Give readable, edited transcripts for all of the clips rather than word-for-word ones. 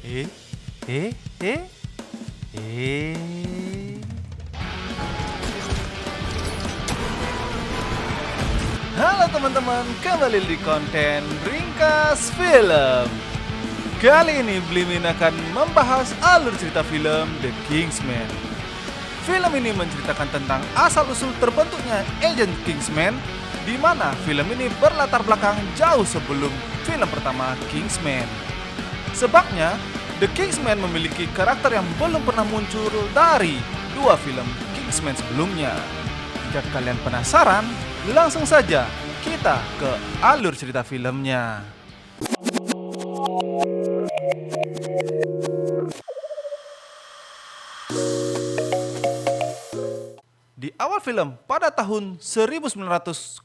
Eh, eh, eh, eh. Halo teman-teman, kembali di konten Ringkas Film. Kali ini Blimin akan membahas alur cerita film The Kingsman. Film ini menceritakan tentang asal-usul terbentuknya Agent Kingsman, di mana film ini berlatar belakang jauh sebelum film pertama Kingsman. Sebabnya, The Kingsman memiliki karakter yang belum pernah muncul dari dua film Kingsman sebelumnya. Jika kalian penasaran, langsung saja kita ke alur cerita filmnya. Di awal film, pada tahun 1902,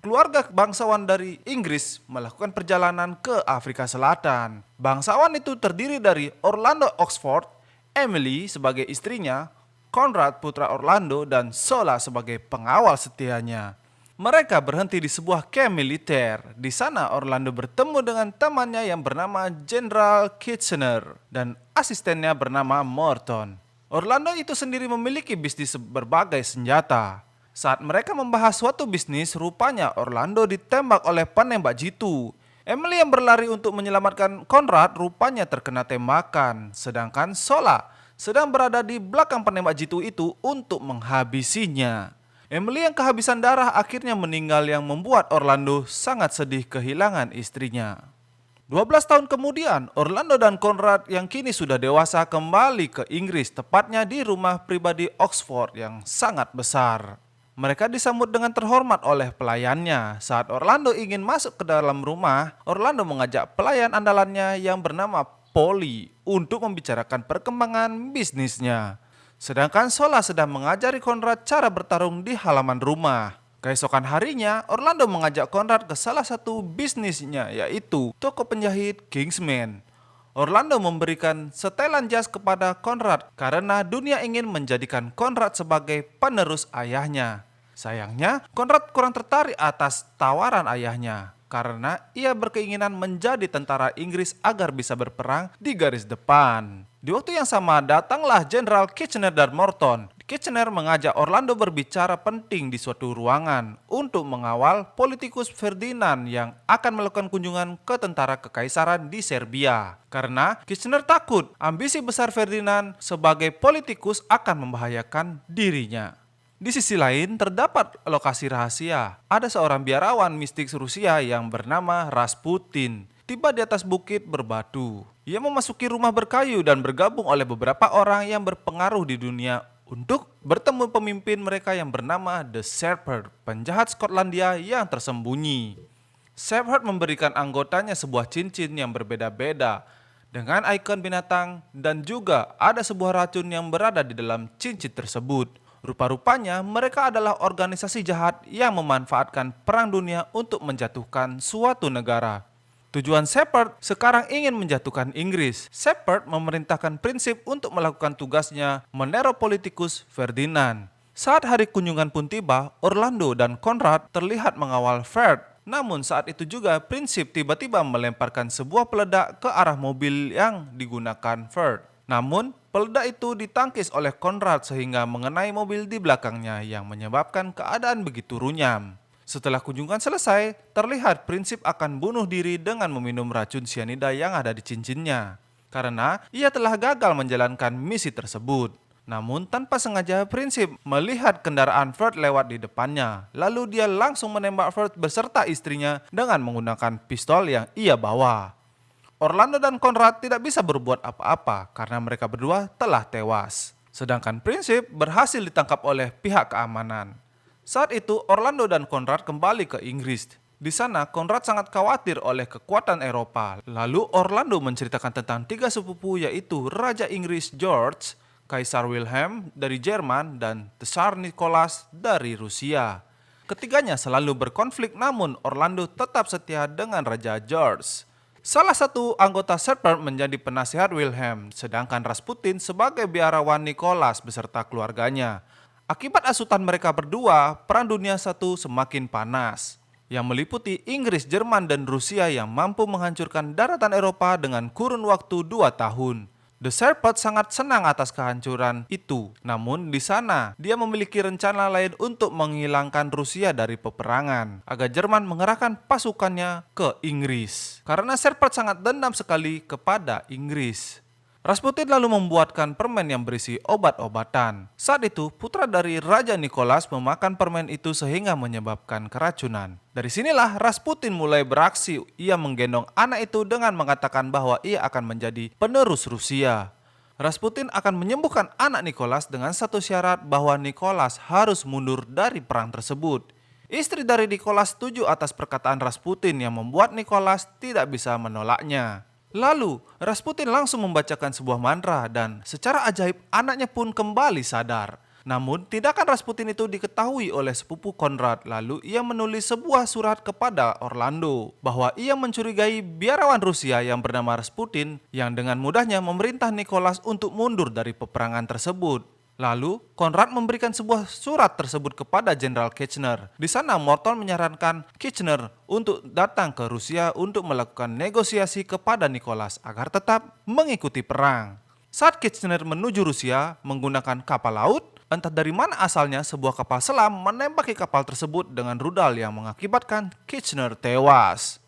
keluarga bangsawan dari Inggris melakukan perjalanan ke Afrika Selatan. Bangsawan itu terdiri dari Orlando Oxford, Emily sebagai istrinya, Conrad putra Orlando, dan Sola sebagai pengawal setianya. Mereka berhenti di sebuah camp militer. Di sana Orlando bertemu dengan temannya yang bernama General Kitchener dan asistennya bernama Morton. Orlando itu sendiri memiliki bisnis berbagai senjata. Saat mereka membahas suatu bisnis, rupanya Orlando ditembak oleh penembak jitu. Emily yang berlari untuk menyelamatkan Conrad rupanya terkena tembakan, sedangkan Sola sedang berada di belakang penembak jitu itu untuk menghabisinya. Emily yang kehabisan darah akhirnya meninggal yang membuat Orlando sangat sedih kehilangan istrinya. 12 tahun kemudian, Orlando dan Conrad yang kini sudah dewasa kembali ke Inggris, tepatnya di rumah pribadi Oxford yang sangat besar. Mereka disambut dengan terhormat oleh pelayannya. Saat Orlando ingin masuk ke dalam rumah, Orlando mengajak pelayan andalannya yang bernama Polly untuk membicarakan perkembangan bisnisnya. Sedangkan Sola sedang mengajari Conrad cara bertarung di halaman rumah. Keesokan harinya, Orlando mengajak Conrad ke salah satu bisnisnya, yaitu toko penjahit Kingsman. Orlando memberikan setelan jas kepada Conrad karena dunia ingin menjadikan Conrad sebagai penerus ayahnya. Sayangnya, Conrad kurang tertarik atas tawaran ayahnya karena ia berkeinginan menjadi tentara Inggris agar bisa berperang di garis depan. Di waktu yang sama datanglah Jenderal Kitchener dan Morton. Kitchener mengajak Orlando berbicara penting di suatu ruangan untuk mengawal politikus Ferdinand yang akan melakukan kunjungan ke tentara kekaisaran di Serbia. Karena Kitchener takut ambisi besar Ferdinand sebagai politikus akan membahayakan dirinya. Di sisi lain, terdapat lokasi rahasia. Ada seorang biarawan mistik Rusia yang bernama Rasputin. Tiba di atas bukit berbatu. Ia memasuki rumah berkayu dan bergabung oleh beberapa orang yang berpengaruh di dunia untuk bertemu pemimpin mereka yang bernama The Shepherd, penjahat Skotlandia yang tersembunyi. Shepherd memberikan anggotanya sebuah cincin yang berbeda-beda dengan ikon binatang dan juga ada sebuah racun yang berada di dalam cincin tersebut. Rupa-rupanya mereka adalah organisasi jahat yang memanfaatkan perang dunia untuk menjatuhkan suatu negara. Tujuan Shepherd sekarang ingin menjatuhkan Inggris. Shepherd memerintahkan prinsip untuk melakukan tugasnya meneror politikus Ferdinand. Saat hari kunjungan pun tiba, Orlando dan Conrad terlihat mengawal Ferd. Namun saat itu juga prinsip tiba-tiba melemparkan sebuah peledak ke arah mobil yang digunakan Ferd. Namun peledak itu ditangkis oleh Conrad sehingga mengenai mobil di belakangnya yang menyebabkan keadaan begitu runyam. Setelah kunjungan selesai, terlihat prinsip akan bunuh diri dengan meminum racun sianida yang ada di cincinnya. Karena ia telah gagal menjalankan misi tersebut. Namun tanpa sengaja prinsip melihat kendaraan Ferd lewat di depannya. Lalu dia langsung menembak Ferd beserta istrinya dengan menggunakan pistol yang ia bawa. Orlando dan Conrad tidak bisa berbuat apa-apa karena mereka berdua telah tewas. Sedangkan prinsip berhasil ditangkap oleh pihak keamanan. Saat itu, Orlando dan Conrad kembali ke Inggris. Di sana, Conrad sangat khawatir oleh kekuatan Eropa. Lalu Orlando menceritakan tentang tiga sepupu yaitu Raja Inggris George, Kaisar Wilhelm dari Jerman, dan Tsar Nicholas dari Rusia. Ketiganya selalu berkonflik namun Orlando tetap setia dengan Raja George. Salah satu anggota Shepherd menjadi penasihat Wilhelm, sedangkan Rasputin sebagai biarawan Nicholas beserta keluarganya. Akibat asutan mereka berdua, Perang Dunia I semakin panas. yang meliputi Inggris, Jerman, dan Rusia yang mampu menghancurkan daratan Eropa dengan kurun waktu 2 tahun. The Serpent sangat senang atas kehancuran itu, namun di sana dia memiliki rencana lain untuk menghilangkan Rusia dari peperangan, agar Jerman mengerahkan pasukannya ke Inggris. Karena Serpent sangat dendam sekali kepada Inggris. Rasputin lalu membuatkan permen yang berisi obat-obatan. Saat itu, putra dari Raja Nicholas memakan permen itu sehingga menyebabkan keracunan. Dari sinilah Rasputin mulai beraksi. Ia menggendong anak itu dengan mengatakan bahwa ia akan menjadi penerus Rusia. Rasputin akan menyembuhkan anak Nicholas dengan satu syarat bahwa Nicholas harus mundur dari perang tersebut. Istri dari Nicholas setuju atas perkataan Rasputin yang membuat Nicholas tidak bisa menolaknya. Lalu, Rasputin langsung membacakan sebuah mantra dan secara ajaib anaknya pun kembali sadar. Namun, tindakan Rasputin itu diketahui oleh sepupu Konrad. Lalu, ia menulis sebuah surat kepada Orlando bahwa ia mencurigai biarawan Rusia yang bernama Rasputin yang dengan mudahnya memerintah Nicholas untuk mundur dari peperangan tersebut. Lalu, Konrad memberikan sebuah surat tersebut kepada Jenderal Kitchener. Di sana, Morton menyarankan Kitchener untuk datang ke Rusia untuk melakukan negosiasi kepada Nicholas agar tetap mengikuti perang. Saat Kitchener menuju Rusia menggunakan kapal laut, entah dari mana asalnya sebuah kapal selam menembaki kapal tersebut dengan rudal yang mengakibatkan Kitchener tewas.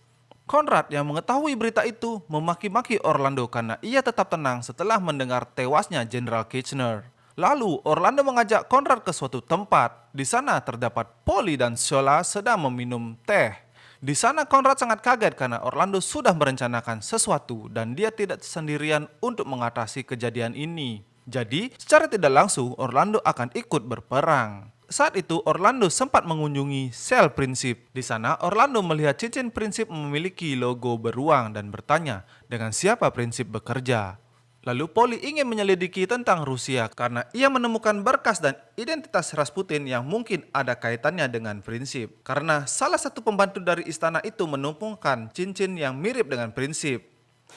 Konrad yang mengetahui berita itu memaki-maki Orlando karena ia tetap tenang setelah mendengar tewasnya Jenderal Kitchener. Lalu Orlando mengajak Konrad ke suatu tempat. Di sana terdapat Polly dan Shola sedang meminum teh. Di sana Konrad sangat kaget karena Orlando sudah merencanakan sesuatu dan dia tidak sendirian untuk mengatasi kejadian ini. Jadi, secara tidak langsung Orlando akan ikut berperang. Saat itu Orlando sempat mengunjungi sel prinsip. Di sana Orlando melihat cincin prinsip memiliki logo beruang dan bertanya dengan siapa prinsip bekerja. Lalu Polly ingin menyelidiki tentang Rusia karena ia menemukan berkas dan identitas Rasputin yang mungkin ada kaitannya dengan prinsip. Karena salah satu pembantu dari istana itu menumpangkan cincin yang mirip dengan prinsip.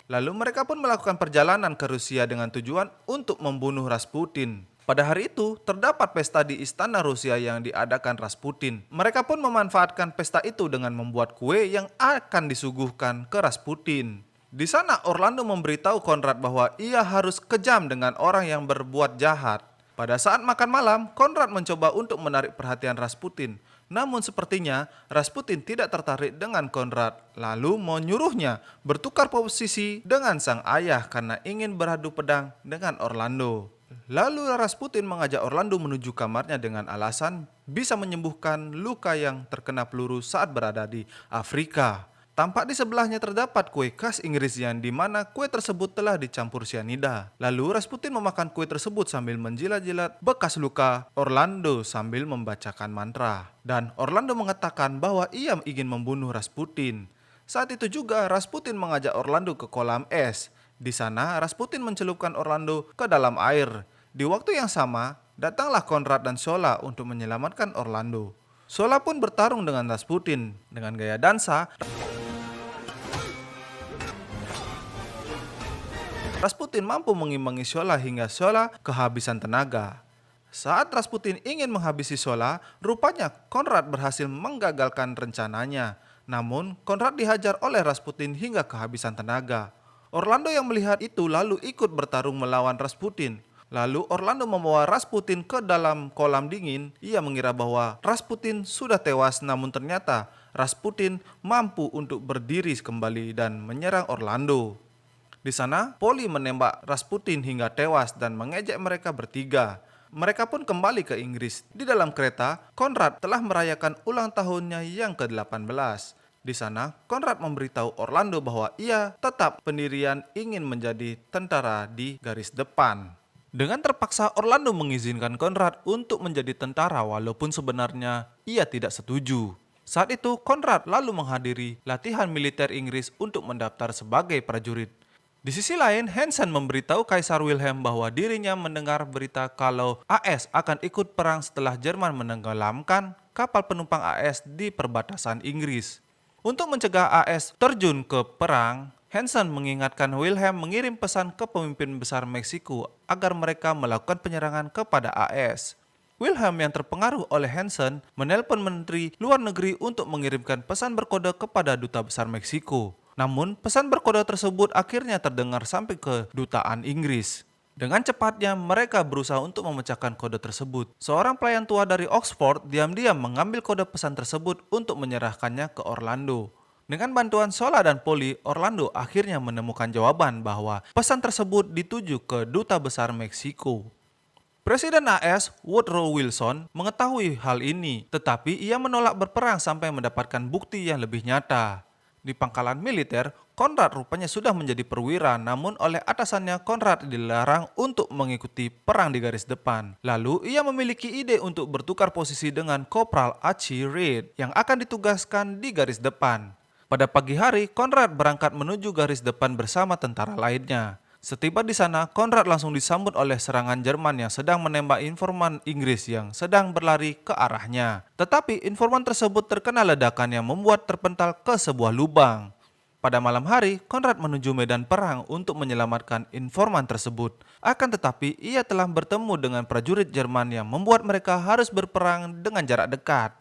Lalu mereka pun melakukan perjalanan ke Rusia dengan tujuan untuk membunuh Rasputin. Pada hari itu, terdapat pesta di istana Rusia yang diadakan Rasputin. Mereka pun memanfaatkan pesta itu dengan membuat kue yang akan disuguhkan ke Rasputin. Di sana Orlando memberitahu Konrad bahwa ia harus kejam dengan orang yang berbuat jahat. Pada saat makan malam, Konrad mencoba untuk menarik perhatian Rasputin. Namun sepertinya Rasputin tidak tertarik dengan Konrad, lalu menyuruhnya bertukar posisi dengan sang ayah karena ingin beradu pedang dengan Orlando. Lalu Rasputin mengajak Orlando menuju kamarnya dengan alasan bisa menyembuhkan luka yang terkena peluru saat berada di Afrika. Tampak di sebelahnya terdapat kue khas Inggris yang dimana kue tersebut telah dicampur sianida. Lalu Rasputin memakan kue tersebut sambil menjilat-jilat bekas luka Orlando sambil membacakan mantra. Dan Orlando mengatakan bahwa ia ingin membunuh Rasputin. Saat itu juga Rasputin mengajak Orlando ke kolam es. Di sana Rasputin mencelupkan Orlando ke dalam air. Di waktu yang sama, datanglah Konrad dan Shola untuk menyelamatkan Orlando. Shola pun bertarung dengan Rasputin. Dengan gaya dansa, Rasputin mampu mengimbangi Shola hingga Shola kehabisan tenaga. Saat Rasputin ingin menghabisi Shola, rupanya Konrad berhasil menggagalkan rencananya. Namun, Konrad dihajar oleh Rasputin hingga kehabisan tenaga. Orlando yang melihat itu lalu ikut bertarung melawan Rasputin. Lalu Orlando membawa Rasputin ke dalam kolam dingin. Ia mengira bahwa Rasputin sudah tewas, namun ternyata Rasputin mampu untuk berdiri kembali dan menyerang Orlando. Di sana, Polly menembak Rasputin hingga tewas dan mengejek mereka bertiga. Mereka pun kembali ke Inggris. Di dalam kereta, Konrad telah merayakan ulang tahunnya yang ke-18. Di sana, Konrad memberitahu Orlando bahwa ia tetap pendirian ingin menjadi tentara di garis depan. Dengan terpaksa, Orlando mengizinkan Konrad untuk menjadi tentara walaupun sebenarnya ia tidak setuju. Saat itu, Konrad lalu menghadiri latihan militer Inggris untuk mendaftar sebagai prajurit. Di sisi lain, Hansen memberitahu Kaisar Wilhelm bahwa dirinya mendengar berita kalau AS akan ikut perang setelah Jerman menenggelamkan kapal penumpang AS di perbatasan Inggris. Untuk mencegah AS terjun ke perang, Hansen mengingatkan Wilhelm mengirim pesan ke pemimpin besar Meksiko agar mereka melakukan penyerangan kepada AS. Wilhelm yang terpengaruh oleh Hansen menelpon Menteri Luar Negeri untuk mengirimkan pesan berkode kepada Duta Besar Meksiko. Namun, pesan berkode tersebut akhirnya terdengar sampai ke Dutaan Inggris. Dengan cepatnya, mereka berusaha untuk memecahkan kode tersebut. Seorang pelayan tua dari Oxford diam-diam mengambil kode pesan tersebut untuk menyerahkannya ke Orlando. Dengan bantuan Sola dan Polly, Orlando akhirnya menemukan jawaban bahwa pesan tersebut dituju ke Duta Besar Meksiko. Presiden AS Woodrow Wilson mengetahui hal ini, tetapi ia menolak berperang sampai mendapatkan bukti yang lebih nyata. Di pangkalan militer, Conrad rupanya sudah menjadi perwira, namun oleh atasannya Conrad dilarang untuk mengikuti perang di garis depan. Lalu ia memiliki ide untuk bertukar posisi dengan Kopral Archie Reed yang akan ditugaskan di garis depan. Pada pagi hari, Conrad berangkat menuju garis depan bersama tentara lainnya. Setiba di sana, Conrad langsung disambut oleh serangan Jerman yang sedang menembak informan Inggris yang sedang berlari ke arahnya. Tetapi informan tersebut terkena ledakan yang membuat terpental ke sebuah lubang. Pada malam hari, Conrad menuju medan perang untuk menyelamatkan informan tersebut. Akan tetapi, ia telah bertemu dengan prajurit Jerman yang membuat mereka harus berperang dengan jarak dekat.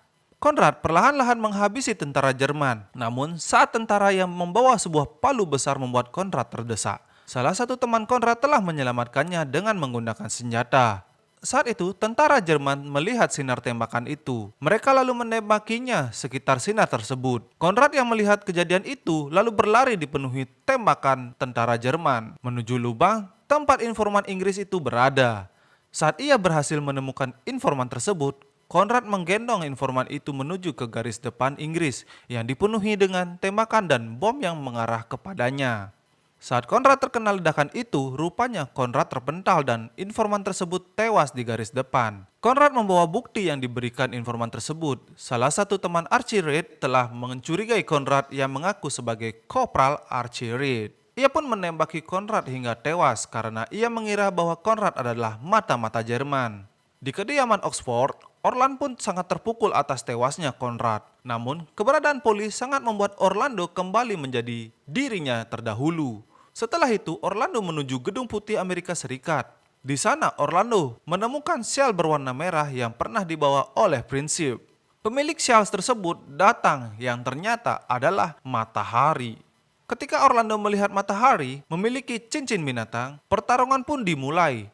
Conrad perlahan-lahan menghabisi tentara Jerman. Namun, saat tentara yang membawa sebuah palu besar membuat Conrad terdesak. Salah satu teman Conrad telah menyelamatkannya dengan menggunakan senjata. Saat itu, tentara Jerman melihat sinar tembakan itu. Mereka lalu menembakinya sekitar sinar tersebut. Conrad yang melihat kejadian itu lalu berlari dipenuhi tembakan tentara Jerman menuju lubang tempat informan Inggris itu berada. Saat ia berhasil menemukan informan tersebut, Conrad menggendong informan itu menuju ke garis depan Inggris yang dipenuhi dengan tembakan dan bom yang mengarah kepadanya. Saat Conrad terkena ledakan itu, rupanya Conrad terpental dan informan tersebut tewas di garis depan. Conrad membawa bukti yang diberikan informan tersebut. Salah satu teman Archie Reed telah mencurigai Conrad yang mengaku sebagai Kopral Archie Reed. Ia pun menembaki Conrad hingga tewas karena ia mengira bahwa Conrad adalah mata-mata Jerman. Di kediaman Oxford, Orlando pun sangat terpukul atas tewasnya Conrad. Namun, keberadaan polisi sangat membuat Orlando kembali menjadi dirinya terdahulu. Setelah itu, Orlando menuju Gedung Putih Amerika Serikat. Di sana, Orlando menemukan syal berwarna merah yang pernah dibawa oleh Prinsip. Pemilik syal tersebut datang yang ternyata adalah matahari. Ketika Orlando melihat matahari memiliki cincin binatang, pertarungan pun dimulai.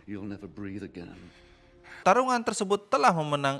You'll never breathe again. Pertarungan tersebut telah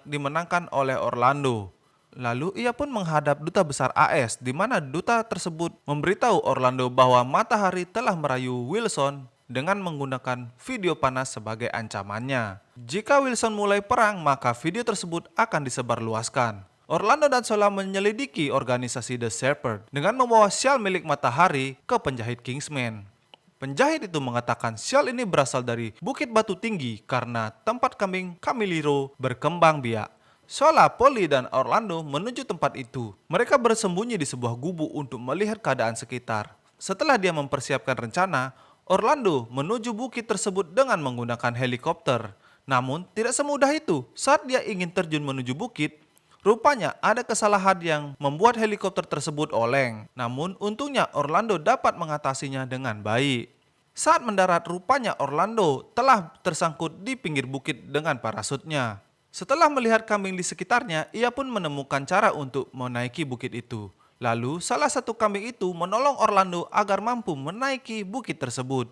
dimenangkan oleh Orlando. Lalu ia pun menghadap duta besar AS di mana duta tersebut memberitahu Orlando bahwa matahari telah merayu Wilson dengan menggunakan video panas sebagai ancamannya. Jika Wilson mulai perang, maka video tersebut akan disebarluaskan. Orlando dan Sola menyelidiki organisasi The Shepherd dengan membawa syal milik matahari ke penjahit Kingsman. Penjahit itu mengatakan syal ini berasal dari Bukit Batu Tinggi karena tempat kambing Camiliro berkembang biak. Sola, Polly, dan Orlando menuju tempat itu. Mereka bersembunyi di sebuah gubuk untuk melihat keadaan sekitar. Setelah dia mempersiapkan rencana, Orlando menuju bukit tersebut dengan menggunakan helikopter. Namun, tidak semudah itu. Saat dia ingin terjun menuju bukit, rupanya ada kesalahan yang membuat helikopter tersebut oleng. Namun, untungnya Orlando dapat mengatasinya dengan baik. Saat mendarat, rupanya Orlando telah tersangkut di pinggir bukit dengan parasutnya. Setelah melihat kambing di sekitarnya, ia pun menemukan cara untuk menaiki bukit itu. Lalu, salah satu kambing itu menolong Orlando agar mampu menaiki bukit tersebut.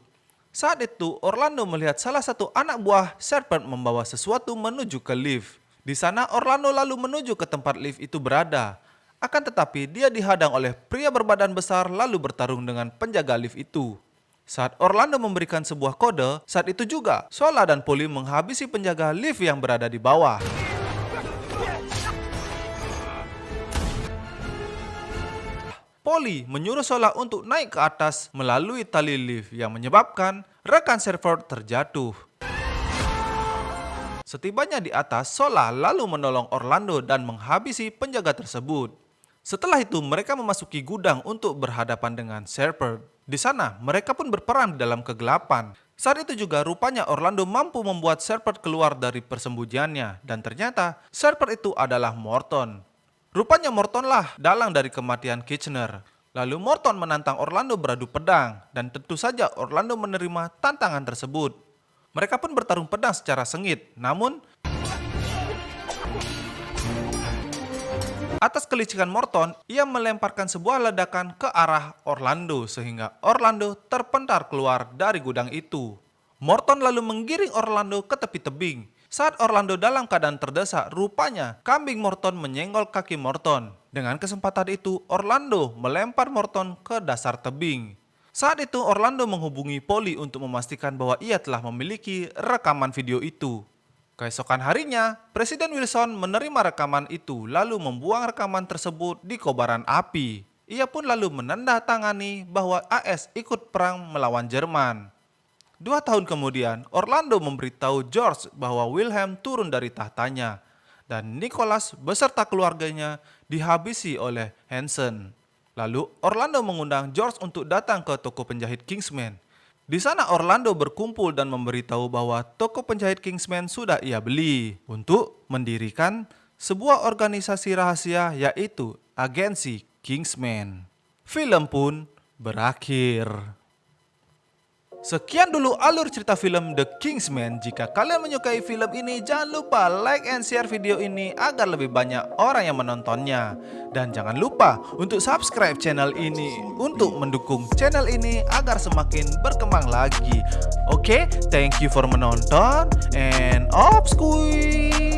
Saat itu, Orlando melihat salah satu anak buah Serpent membawa sesuatu menuju ke lift. Di sana, Orlando lalu menuju ke tempat lift itu berada. Akan tetapi, dia dihadang oleh pria berbadan besar lalu bertarung dengan penjaga lift itu. Saat Orlando memberikan sebuah kode, saat itu juga Sola dan Polly menghabisi penjaga lift yang berada di bawah. Polly menyuruh Sola untuk naik ke atas melalui tali lift yang menyebabkan rekan Shepherd terjatuh. Setibanya di atas, Sola lalu menolong Orlando dan menghabisi penjaga tersebut. Setelah itu, mereka memasuki gudang untuk berhadapan dengan Shepherd. Di sana, mereka pun berperang di dalam kegelapan. Saat itu juga rupanya Orlando mampu membuat Shepherd keluar dari persembunyiannya. Dan ternyata, Shepherd itu adalah Morton. Rupanya Morton lah dalang dari kematian Kitchener. Lalu Morton menantang Orlando beradu pedang, dan tentu saja Orlando menerima tantangan tersebut. Mereka pun bertarung pedang secara sengit, namun atas kelicikan Morton, ia melemparkan sebuah ledakan ke arah Orlando sehingga Orlando terpentar keluar dari gudang itu. Morton lalu menggiring Orlando ke tepi tebing. Saat Orlando dalam keadaan terdesak, rupanya kambing Morton menyenggol kaki Morton. Dengan kesempatan itu, Orlando melempar Morton ke dasar tebing. Saat itu Orlando menghubungi Polly untuk memastikan bahwa ia telah memiliki rekaman video itu. Keesokan harinya, Presiden Wilson menerima rekaman itu lalu membuang rekaman tersebut di kobaran api. Ia pun lalu menandatangani bahwa AS ikut perang melawan Jerman. 2 tahun kemudian, Orlando memberitahu George bahwa Wilhelm turun dari tahtanya dan Nicholas beserta keluarganya dihabisi oleh Hansen. Lalu Orlando mengundang George untuk datang ke toko penjahit Kingsman. Di sana Orlando berkumpul dan memberitahu bahwa toko penjahit Kingsman sudah ia beli untuk mendirikan sebuah organisasi rahasia yaitu agensi Kingsman. Film pun berakhir. Sekian dulu alur cerita film The Kingsman. Jika kalian menyukai film ini, jangan lupa like and share video ini agar lebih banyak orang yang menontonnya. Dan jangan lupa untuk subscribe channel ini untuk mendukung channel ini agar semakin berkembang lagi. Oke, thank you for menonton and obskuy.